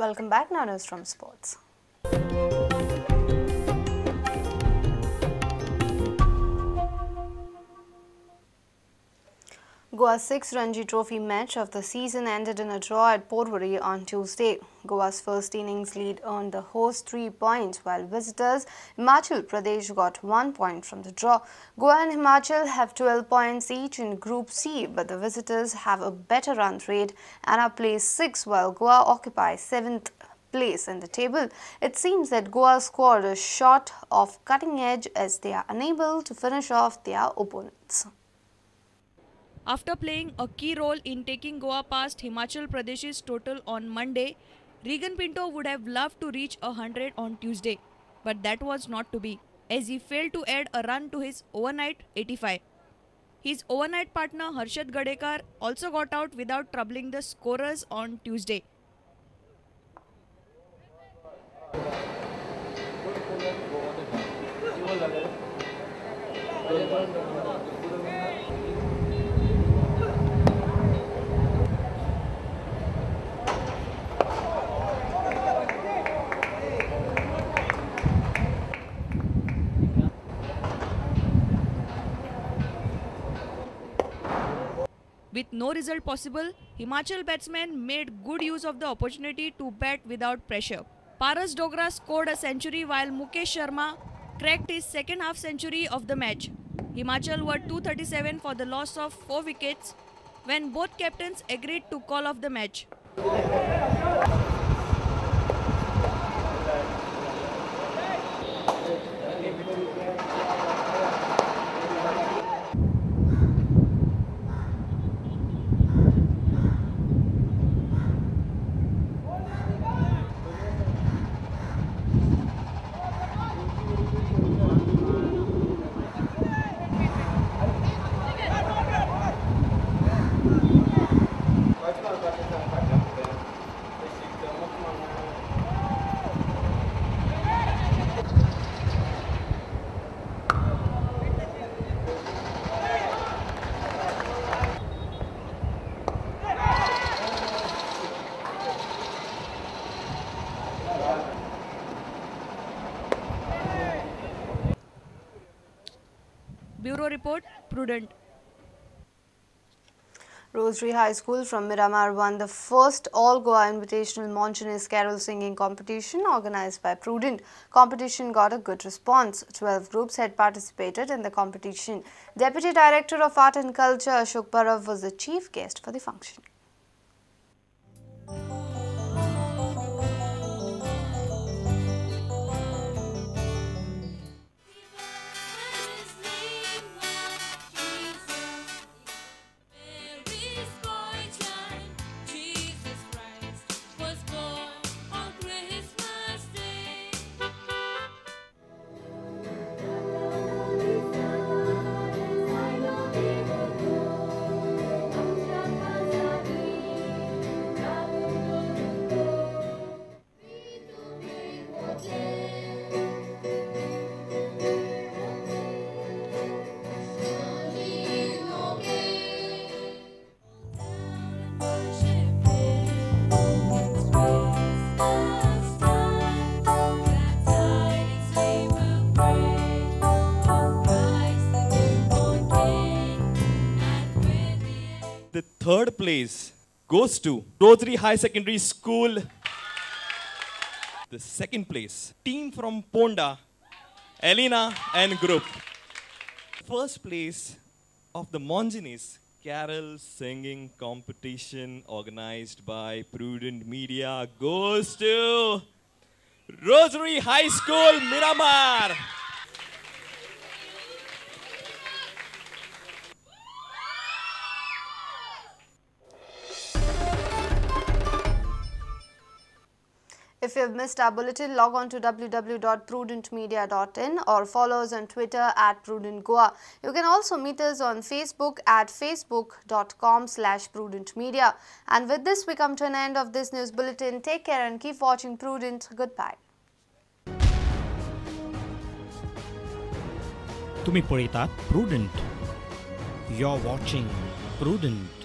Welcome back. Now news from sports. Goa's sixth Ranji Trophy match of the season ended in a draw at Porvorim on Tuesday. Goa's first innings lead earned the hosts 3 points, while visitors Himachal Pradesh got 1 point from the draw. Goa and Himachal have 12 points each in Group C, but the visitors have a better run rate and are placed 6th, while Goa occupies 7th place in the table. It seems that Goa's squad is short of cutting edge as they are unable to finish off their opponents. After playing a key role in taking Goa past Himachal Pradesh's total on Monday, Regan Pinto would have loved to reach 100 on Tuesday, but that was not to be, as he failed to add a run to his overnight 85. His overnight partner Harshad Gadekar also got out without troubling the scorers on Tuesday. With no result possible, Himachal batsmen made good use of the opportunity to bat without pressure. Paras Dogra scored a century while Mukesh Sharma cracked his second half century of the match. Himachal were 237 for the loss of 4 wickets when both captains agreed to call off the match. Bureau Report, Prudent. Rosary High School from Miramar won the first All-Goa Invitational Monsoonist Carol Singing Competition organized by Prudent. Competition got a good response. 12 groups had participated in the competition. Deputy Director of Art and Culture Ashok Barav was the chief guest for the function. The third place goes to Rosary High Secondary School. The second place, team from Ponda, Elena and group. First place of the Monsoonist Carol Singing Competition organized by Prudent Media goes to Rosary High School, Miramar. If you have missed our bulletin, log on to www.prudentmedia.in or follow us on Twitter @PrudentGoa. You can also meet us on Facebook at facebook.com/PrudentMedia. And with this, we come to an end of this news bulletin. Take care and keep watching Prudent. Goodbye. तुम्ही पळयतात Prudent. You're watching Prudent.